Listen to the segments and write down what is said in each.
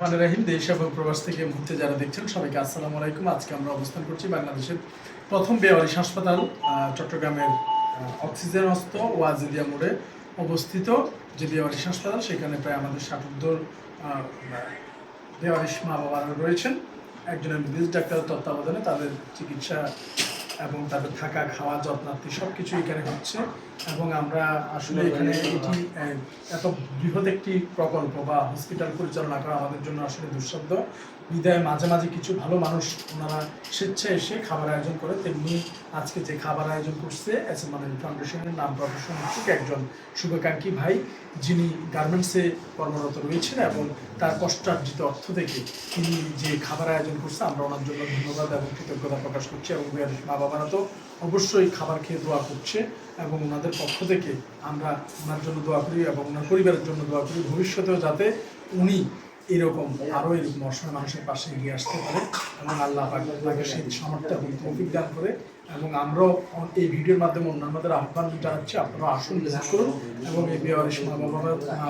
রাহিম দেশ এবং প্রবাস থেকে মুহূর্তে যারা দেখছেন সবাইকে আসসালামু আলাইকুম। আজকে আমরা অবস্থান করছি বাংলাদেশের প্রথম বেওয়ারিশ হাসপাতাল চট্টগ্রামের অক্সিজেন হস্ত ওয়াজিদিয়া মোড়ে অবস্থিত যে বেওয়ারিশ হাসপাতাল, সেখানে প্রায় আমাদের ৭০ বেওয়ারিশ মা বাবারা রয়েছেন। একজন এমবিবিএস ডাক্তারের তত্ত্বাবধানে তাদের চিকিৎসা এবং তাদের থাকা খাওয়া যত্নার্থী সব কিছু এখানে হচ্ছে। এবং আমরা আসলে এখানে এটি এত বৃহৎ একটি প্রকল্প বা হসপিটাল পরিচালনা করা আমাদের জন্য আসলে দুঃসাধ্য। বিদায় মাঝে মাঝে কিছু ভালো মানুষ ওনারা স্বেচ্ছায় এসে খাবার আয়োজন করে, তেমনি আজকে যে খাবার আয়োজন করছে এস এম ফাউন্ডেশনের নাম প্রফেশন ঠিক একজন শুভাকাঙ্ক্ষী ভাই, যিনি গার্মেন্টসে কর্মরত রয়েছেন এবং তার কষ্টার্জিত অর্থ থেকে তিনি যে খাবার আয়োজন করছে, আমরা ওনার জন্য ধন্যবাদ এবং কৃতজ্ঞতা প্রকাশ করছি। এবং মা বাবারা তো অবশ্যই খাবার খেয়ে দোয়া করছে এবং ওনাদের পক্ষ থেকে আমরা ওনার জন্য দোয়া করি এবং ওনার পরিবারের জন্য দোয়া করি, ভবিষ্যতেও যাতে উনি এরকম আরও এরকম অসহায় মানুষের পাশে এগিয়ে আসতে পারে এবং আল্লাহ তাকে সেই সামর্থ্য এবং তৌফিক দান করে। এবং আমরাও এই ভিডিওর মাধ্যমে অন্যান্যদের আহ্বান জানাচ্ছি, আপনারা আসুন, ভিজিট করুন এবং এই বেওয়ারিশ মা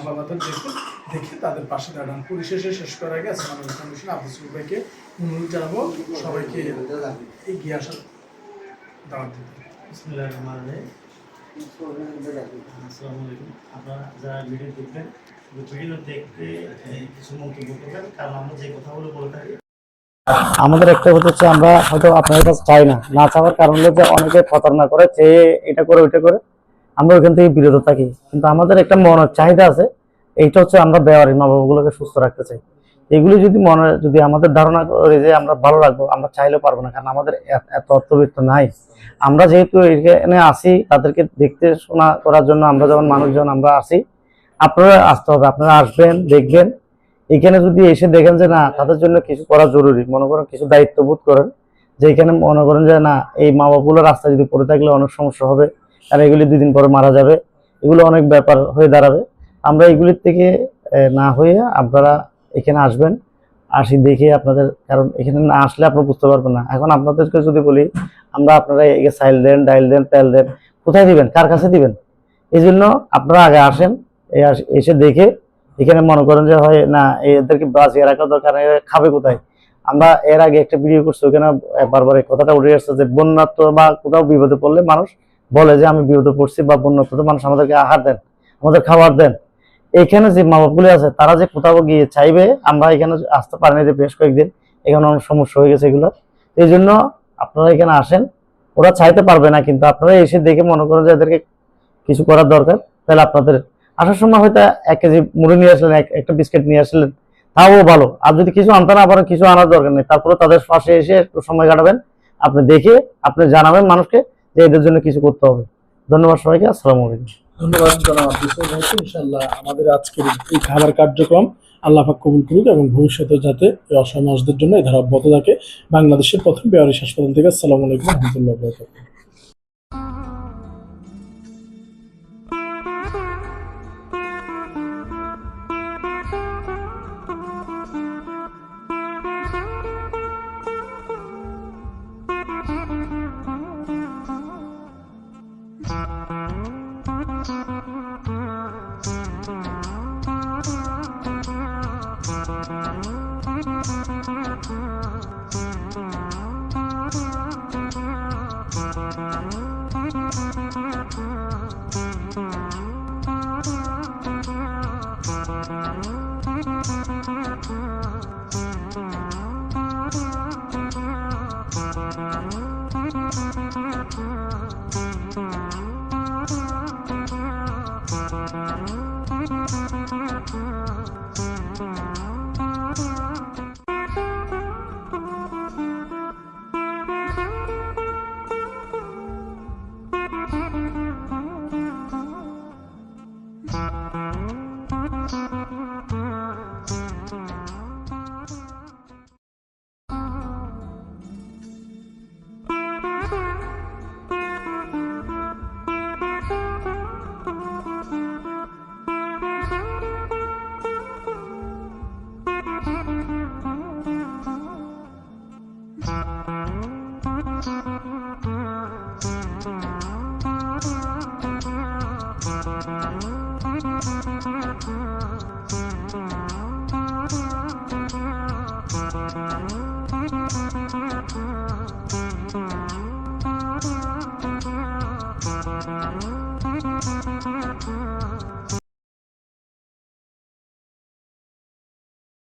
বাবাদের দেখে তাদের পাশে দাঁড়ান। পরিশেষে শেষ করার আগে আসসালামু আলাইকুম আব্দুল ভাইকে অনুরোধ জানাবো সবাইকে এগিয়ে আসার দাওয়াত দিতে। বিসমিল্লাহির রহমানির রহিম। আসসালামু আলাইকুম। আপনারা যারা ভিডিও দেখবেন, ভিডিও দেখতে কিছু মন্তব্য করবেন, কারণ আমরা যে কথাগুলো বলে থাকি আমাদের একটা হচ্ছে আমরা হয়তো আপনাদের কাছে চাই না চাওয়ার কারণ হলো যে অনেকে প্রতারণা করে, চেয়ে এটা করে ওইটা করে আমরা ওইখান থেকে বিরত থাকি। কিন্তু আমাদের একটা মনের চাহিদা আছে, এইটা হচ্ছে আমরা বেওয়ারি মা বাবাগুলোকে সুস্থ রাখতে চাই। এগুলি যদি আমাদের ধারণা করে যে আমরা ভালো রাখবো, আমরা চাইলেও পারবো না, কারণ আমাদের এত অর্থবিত্ত নাই। আমরা যেহেতু এখানে আসি তাদেরকে দেখতে শোনা করার জন্য, আমরা যখন মানুষজন আমরা আসি, আপনারা আসতে হবে, আপনারা আসবেন, দেখবেন। এখানে যদি এসে দেখেন যে না তাদের জন্য কিছু করা জরুরি, মনে করেন কিছু দায়িত্ববোধ করেন, যে এখানে মনে করেন যে না এই মা বাবাগুলো রাস্তায় যদি পড়ে থাকলে অনেক সমস্যা হবে, কারণ এগুলি 2 দিন পরে মারা যাবে, এগুলো অনেক ব্যাপার হয়ে দাঁড়াবে। আমরা এগুলির থেকে না হয়ে আপনারা এখানে আসবেন, আসি দেখে আপনাদের, কারণ এখানে না আসলে আপনারা বুঝতে পারবেন না। এখন আপনাদেরকে যদি বলি আমরা, আপনারা এগে চাইল দেন, ডাইল দেন, তেল দেন, কোথায় দিবেন, কার কাছে দিবেন? এই জন্য আপনারা আগে আসেন, এসে দেখে এখানে মনে করেন যে হয় না এদেরকে বাঁচিয়ে রাখা দরকার, খাবে কোথায়? আমরা এর আগে একটা ভিডিও করছি, ওখানে বারবার এই কথাটা উঠে আসছে যে বন্যাত্ম বা কোথাও বিপদে পড়লে মানুষ বলে যে আমি বিপদে পড়ছি বা বন্যাত্ম, মানুষ আমাদেরকে আহার দেন, আমাদের খাবার দেন। এখানে যে মা বাপগুলি আছে তারা যে কোথাও গিয়ে চাইবে, আমরা এখানে আসতে পারিনি যে বেশ কয়েকদিন, এখানে অনেক সমস্যা হয়ে গেছে এগুলো। এই জন্য আপনারা এখানে আসেন, ওরা চাইতে পারবে না, কিন্তু আপনারা এসে দেখে মনে করেন যে এদেরকে কিছু করার দরকার, তাহলে আপনাদের আসার সময় হয়তো 1 কেজি মুড়ি নিয়ে আসলেন, একটা বিস্কিট নিয়ে আসলেন, তাও ভালো। আর যদি কিছু আনতে না পারেন, কিছু আনার দরকার নেই, তারপরে তাদের পাশে এসে একটু সময় কাটাবেন, আপনি দেখে আপনি জানাবেন মানুষকে যে এদের জন্য কিছু করতে হবে। ধন্যবাদ সবাইকে, আসসালামু আলাইকুম। ধন্যবাদ জনাব আব্দুল ভাইকে। ইনশাআল্লাহ আমাদের আজকের এই খাবার কার্যক্রম আল্লাহ পাক কবুল করুক এবং ভবিষ্যতে যাতে এই অসহায় মানুষদের জন্য এই ধারা অব্যাহত থাকে। বাংলাদেশের প্রথম বেওয়ারিশ হাসপাতাল থেকে আসসালামু আলাইকুম রহমতুল্লাহ।